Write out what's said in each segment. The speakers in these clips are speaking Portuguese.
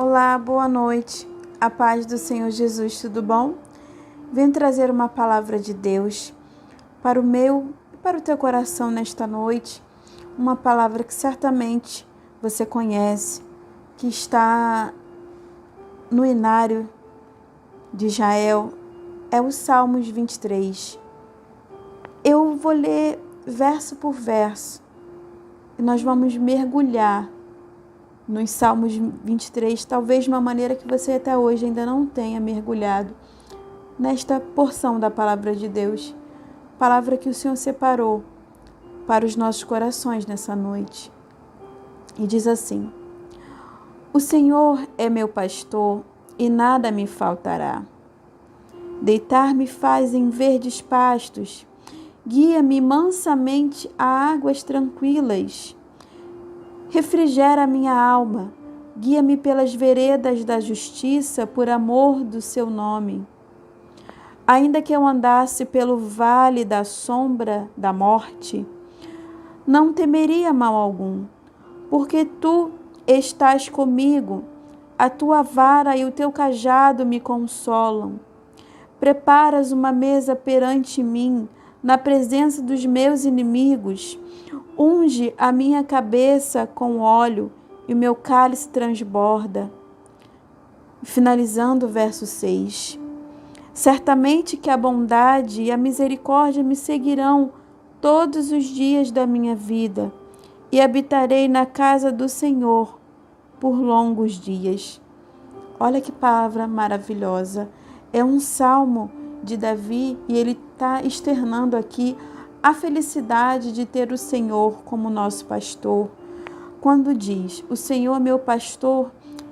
Olá, boa noite. A paz do Senhor Jesus, tudo bom? Venho trazer uma palavra de Deus para o meu e para o teu coração nesta noite. Uma palavra que certamente você conhece, que está no inário de Israel. É o Salmos 23. Eu vou ler verso por verso e nós vamos mergulhar nos Salmos 23, talvez de uma maneira que você até hoje ainda não tenha mergulhado nesta porção da palavra de Deus, palavra que o Senhor separou para os nossos corações nessa noite. E diz assim: O Senhor é meu pastor e nada me faltará. Deitar-me faz em verdes pastos, guia-me mansamente a águas tranquilas. Refrigera a minha alma, guia-me pelas veredas da justiça por amor do seu nome. Ainda que eu andasse pelo vale da sombra da morte, não temeria mal algum, porque tu estás comigo, a tua vara e o teu cajado me consolam. Preparas uma mesa perante mim, na presença dos meus inimigos. Unge a minha cabeça com óleo e o meu cálice transborda. Finalizando o verso 6. Certamente que a bondade e a misericórdia me seguirão todos os dias da minha vida e habitarei na casa do Senhor por longos dias. Olha que palavra maravilhosa. É um salmo de Davi e ele está externando aqui a felicidade de ter o Senhor como nosso pastor. Quando diz, o Senhor é meu pastor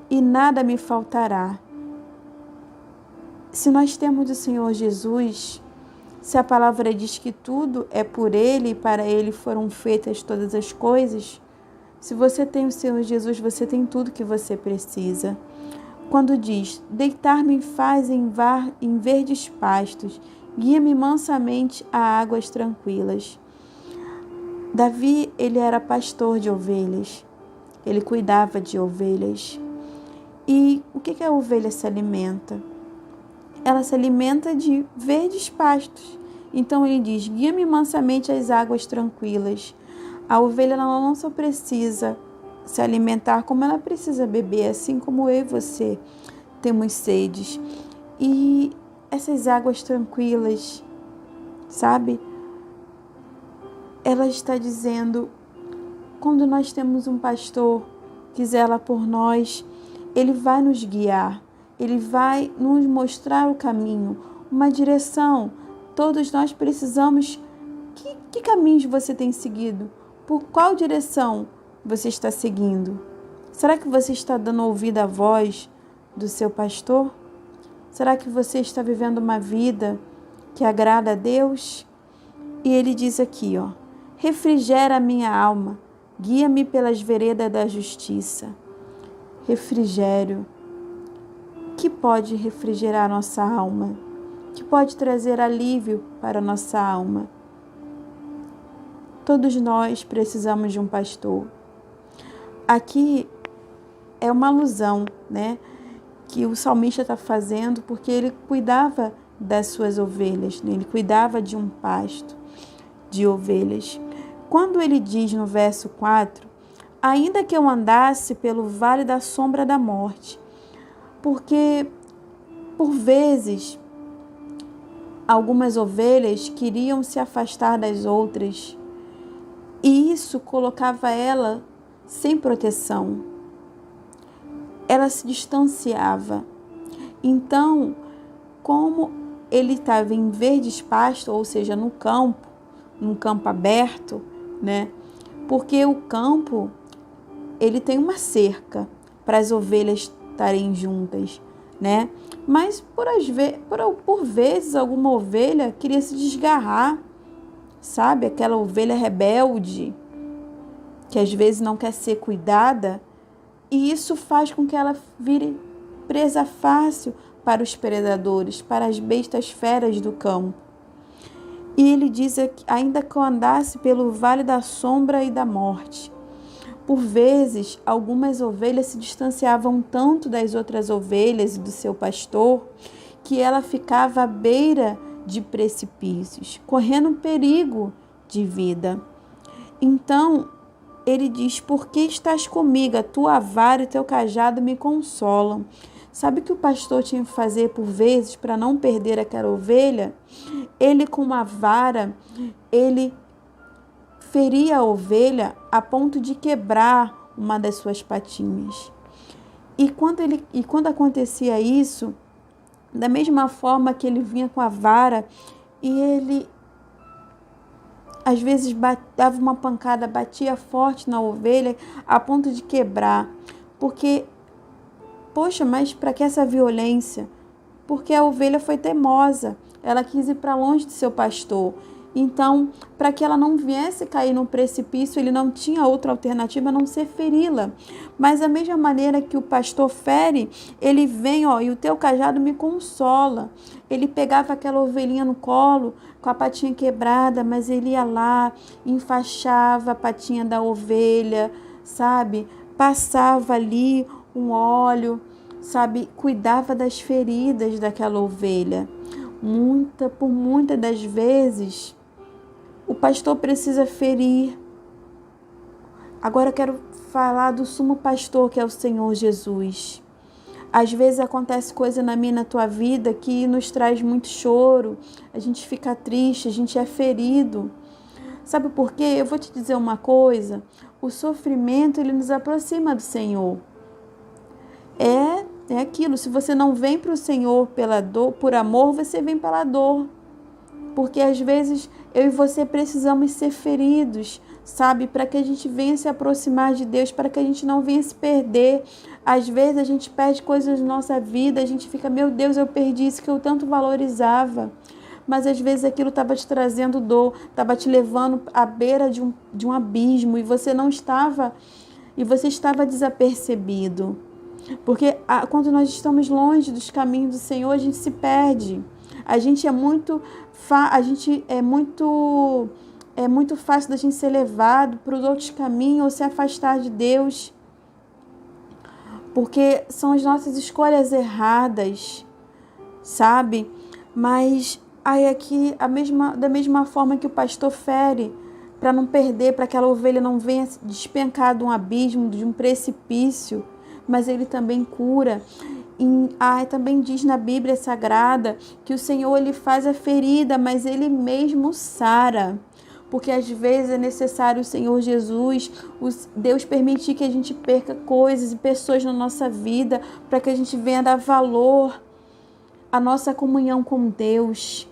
e nada me faltará. Se nós temos o Senhor Jesus, se a palavra diz que tudo é por Ele e para Ele foram feitas todas as coisas, se você tem o Senhor Jesus, você tem tudo que você precisa. Quando diz, deitar-me faz em verdes pastos, guia-me mansamente a águas tranquilas. Davi, ele era pastor de ovelhas. Ele cuidava de ovelhas. E o que a ovelha se alimenta? Ela se alimenta de verdes pastos. Então ele diz, guia-me mansamente às águas tranquilas. A ovelha ela não só precisa se alimentar, como ela precisa beber, assim como eu e você temos sedes. E essas águas tranquilas, sabe? Ela está dizendo, quando nós temos um pastor que zela por nós, ele vai nos guiar, ele vai nos mostrar o caminho, uma direção. Todos nós precisamos. Que caminhos você tem seguido? Por qual direção você está seguindo? Será que você está dando ouvido à voz do seu pastor? Será que você está vivendo uma vida que agrada a Deus? E ele diz aqui, refrigera a minha alma, guia-me pelas veredas da justiça. Refrigério. Que pode refrigerar nossa alma? Que pode trazer alívio para nossa alma? Todos nós precisamos de um pastor. Aqui é uma alusão, que o salmista está fazendo, porque ele cuidava das suas ovelhas, ele cuidava de um pasto de ovelhas. Quando ele diz no verso 4, ainda que eu andasse pelo vale da sombra da morte, porque por vezes algumas ovelhas queriam se afastar das outras e isso colocava ela sem proteção. Ela se distanciava. Então, como ele estava em verdes pastos, ou seja, no campo, num campo aberto, porque o campo, ele tem uma cerca para as ovelhas estarem juntas, Mas por vezes alguma ovelha queria se desgarrar, sabe? Aquela ovelha rebelde, que às vezes não quer ser cuidada, e isso faz com que ela vire presa fácil para os predadores, para as bestas feras do campo. E ele diz, ainda que eu andasse pelo vale da sombra e da morte, Por vezes, algumas ovelhas se distanciavam tanto das outras ovelhas e do seu pastor que ela ficava à beira de precipícios, correndo perigo de vida. Então, ele diz: por que estás comigo? A tua vara e o teu cajado me consolam. Sabe o que o pastor tinha que fazer por vezes para não perder aquela ovelha? Ele, com uma vara, ele feria a ovelha a ponto de quebrar uma das suas patinhas. E quando acontecia isso, da mesma forma que ele vinha com a vara e ele às vezes dava uma pancada, batia forte na ovelha a ponto de quebrar. Porque, poxa, mas para que essa violência? Porque a ovelha foi teimosa, ela quis ir para longe de seu pastor. Então, para que ela não viesse cair no precipício, ele não tinha outra alternativa a não ser feri-la. Mas da mesma maneira que o pastor fere, ele vem, e o teu cajado me consola. Ele pegava aquela ovelhinha no colo, com a patinha quebrada, mas ele ia lá, enfaixava a patinha da ovelha, sabe? Passava ali um óleo, sabe? Cuidava das feridas daquela ovelha. Por muitas das vezes, o pastor precisa ferir. Agora eu quero falar do sumo pastor, que é o Senhor Jesus. Às vezes acontece coisa na minha e na tua vida que nos traz muito choro. A gente fica triste, a gente é ferido. Sabe por quê? Eu vou te dizer uma coisa. O sofrimento, ele nos aproxima do Senhor. É aquilo. Se você não vem para o Senhor pela dor, por amor, você vem pela dor. Porque às vezes eu e você precisamos ser feridos, sabe? Para que a gente venha se aproximar de Deus, para que a gente não venha se perder. Às vezes a gente perde coisas na nossa vida, a gente fica, meu Deus, eu perdi isso que eu tanto valorizava. Mas às vezes aquilo estava te trazendo dor, estava te levando à beira de um abismo e você estava desapercebido. Porque quando nós estamos longe dos caminhos do Senhor, a gente se perde. A gente é muito fácil da gente ser levado para os outros caminhos ou se afastar de Deus, porque são as nossas escolhas erradas, sabe? Mas aí aqui, da mesma forma que o pastor fere, para não perder, para que aquela ovelha não venha despencar de um abismo, de um precipício, mas ele também cura. Também diz na Bíblia Sagrada que o Senhor, ele faz a ferida, mas ele mesmo sara. Porque às vezes é necessário o Senhor Jesus, Deus permitir que a gente perca coisas e pessoas na nossa vida, para que a gente venha dar valor à nossa comunhão com Deus,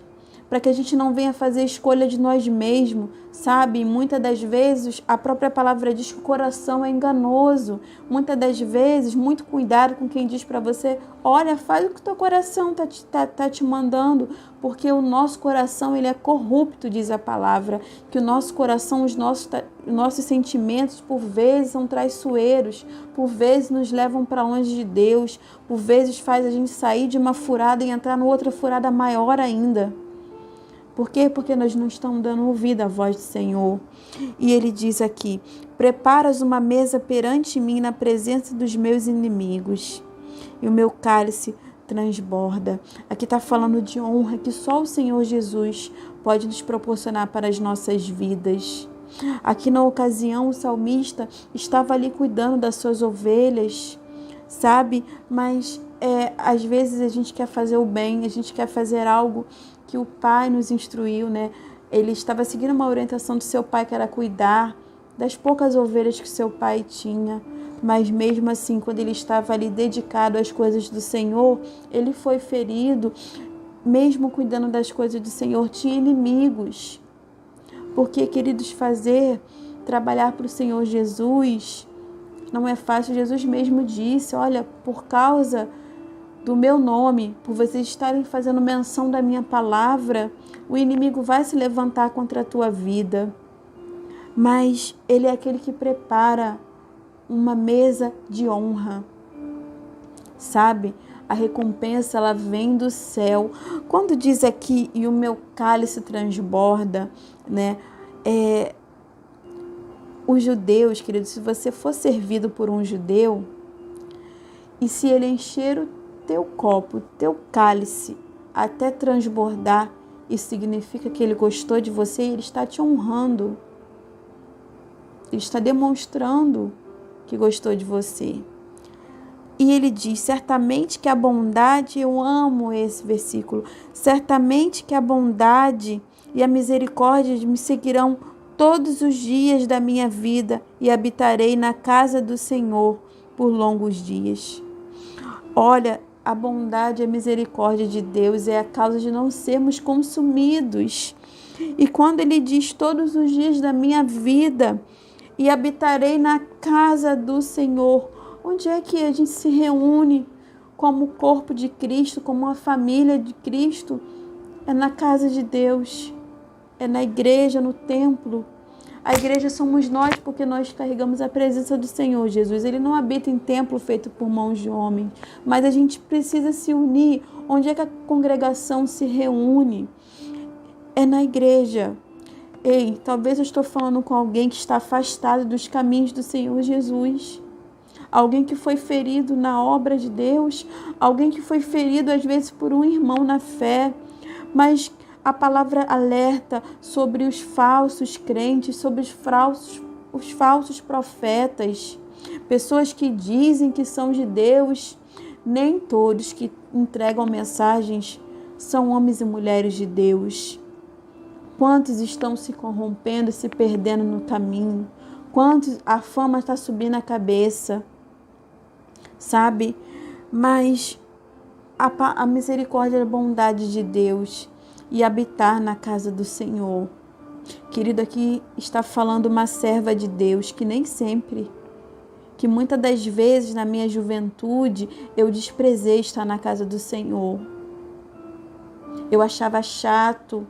para que a gente não venha fazer escolha de nós mesmos, sabe? Muitas das vezes a própria palavra diz que o coração é enganoso. Muitas das vezes, muito cuidado com quem diz para você: olha, faz o que o teu coração tá te mandando, porque o nosso coração, ele é corrupto, diz a palavra, que o nosso coração, os nossos sentimentos, por vezes são traiçoeiros, por vezes nos levam para longe de Deus, por vezes faz a gente sair de uma furada e entrar numa outra furada maior ainda. Por quê? Porque nós não estamos dando ouvido à voz do Senhor. E ele diz aqui: preparas uma mesa perante mim na presença dos meus inimigos, e o meu cálice transborda. Aqui está falando de honra que só o Senhor Jesus pode nos proporcionar para as nossas vidas. Aqui na ocasião o salmista estava ali cuidando das suas ovelhas, sabe? Mas às vezes a gente quer fazer o bem, a gente quer fazer algo que o pai nos instruiu, né? Ele estava seguindo uma orientação do seu pai, que era cuidar das poucas ovelhas que seu pai tinha. Mas mesmo assim, quando ele estava ali dedicado às coisas do Senhor, ele foi ferido. Mesmo cuidando das coisas do Senhor, tinha inimigos. Porque, queridos, trabalhar para o Senhor Jesus não é fácil. Jesus mesmo disse: olha, por causa do meu nome, por vocês estarem fazendo menção da minha palavra, o inimigo vai se levantar contra a tua vida. Mas ele é aquele que prepara uma mesa de honra, sabe? A recompensa, ela vem do céu. Quando diz aqui, e o meu cálice transborda, né? Os judeus, queridos, se você for servido por um judeu, e se ele encher o teu copo, o teu cálice, até transbordar, isso significa que ele gostou de você e ele está te honrando. Ele está demonstrando que gostou de você. E ele diz, certamente que a bondade, eu amo esse versículo, certamente que a bondade e a misericórdia me seguirão todos os dias da minha vida e habitarei na casa do Senhor por longos dias. Olha, a bondade e a misericórdia de Deus é a causa de não sermos consumidos. E quando ele diz todos os dias da minha vida e habitarei na casa do Senhor, onde é que a gente se reúne como corpo de Cristo, como uma família de Cristo? É na casa de Deus, é na igreja, no templo. A igreja somos nós, porque nós carregamos a presença do Senhor Jesus. Ele não habita em templo feito por mãos de homem, mas a gente precisa se unir. Onde é que a congregação se reúne? É na igreja. Ei, talvez eu estou falando com alguém que está afastado dos caminhos do Senhor Jesus. Alguém que foi ferido na obra de Deus. Alguém que foi ferido às vezes por um irmão na fé. Mas a palavra alerta sobre os falsos crentes, sobre os falsos profetas. Pessoas que dizem que são de Deus. Nem todos que entregam mensagens são homens e mulheres de Deus. Quantos estão se corrompendo, se perdendo no caminho? Quantos a fama está subindo a cabeça? Sabe? Mas a misericórdia e a bondade de Deus e habitar na casa do Senhor. Querido, aqui está falando uma serva de Deus que nem sempre, que muitas das vezes na minha juventude eu desprezei estar na casa do Senhor. Eu achava chato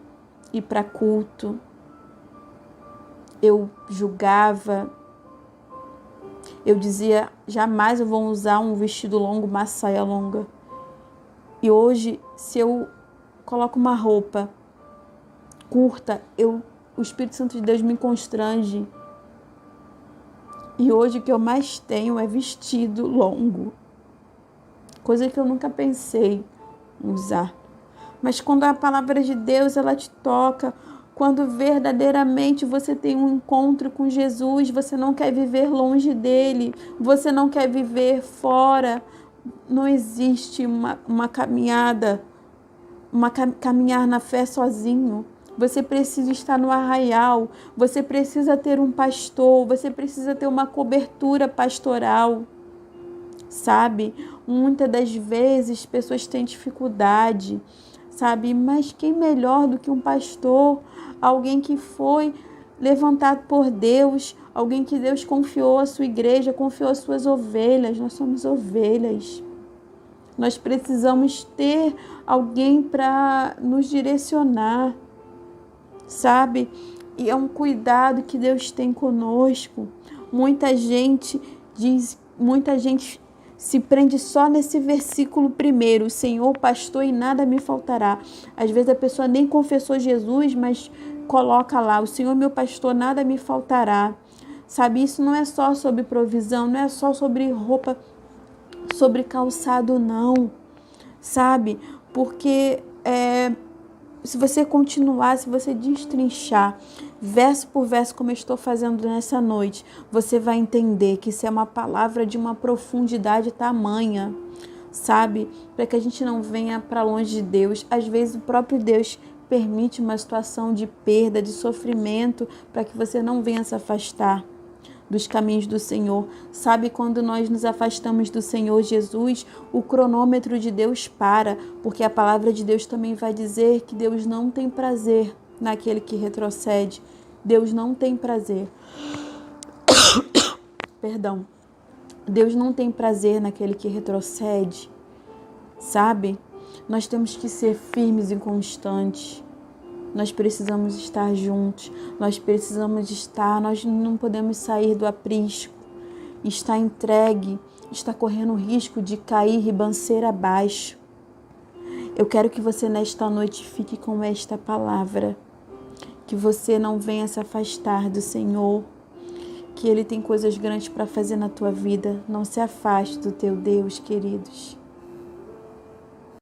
ir para culto. Eu julgava. Eu dizia, jamais eu vou usar um vestido longo, uma saia longa. E hoje, se eu coloco uma roupa curta, o Espírito Santo de Deus me constrange. E hoje o que eu mais tenho é vestido longo. Coisa que eu nunca pensei em usar. Mas quando a palavra de Deus, ela te toca, quando verdadeiramente você tem um encontro com Jesus, você não quer viver longe dele, você não quer viver fora. Não existe uma caminhada, caminhar na fé sozinho. Você precisa estar no arraial, você precisa ter um pastor, você precisa ter uma cobertura pastoral, sabe? Muitas das vezes pessoas têm dificuldade, sabe? Mas quem melhor do que um pastor? Alguém que foi levantado por Deus, alguém que Deus confiou a sua igreja, confiou as suas ovelhas. Nós somos ovelhas. Nós precisamos ter alguém para nos direcionar, sabe? E é um cuidado que Deus tem conosco. Muita gente se prende só nesse versículo primeiro, o Senhor pastor e nada me faltará. Às vezes a pessoa nem confessou Jesus, mas coloca lá, o Senhor meu pastor, nada me faltará. Sabe, isso não é só sobre provisão, não é só sobre roupa, sobre calçado não, sabe? Porque se você continuar, se você destrinchar verso por verso, como eu estou fazendo nessa noite, você vai entender que isso é uma palavra de uma profundidade tamanha, sabe? Para que a gente não venha para longe de Deus. Às vezes o próprio Deus permite uma situação de perda, de sofrimento, para que você não venha se afastar dos caminhos do Senhor. Sabe, quando nós nos afastamos do Senhor Jesus, o cronômetro de Deus para, porque a palavra de Deus também vai dizer que Deus não tem prazer naquele que retrocede. Deus não tem prazer. Perdão. Deus não tem prazer naquele que retrocede. Sabe? Nós temos que ser firmes e constantes. Nós precisamos estar juntos. Nós precisamos estar. Nós não podemos sair do aprisco. Estar entregue. Estar correndo o risco de cair ribanceira abaixo. Eu quero que você nesta noite fique com esta palavra. Que você não venha se afastar do Senhor. que Ele tem coisas grandes para fazer na tua vida. Não se afaste do teu Deus, queridos.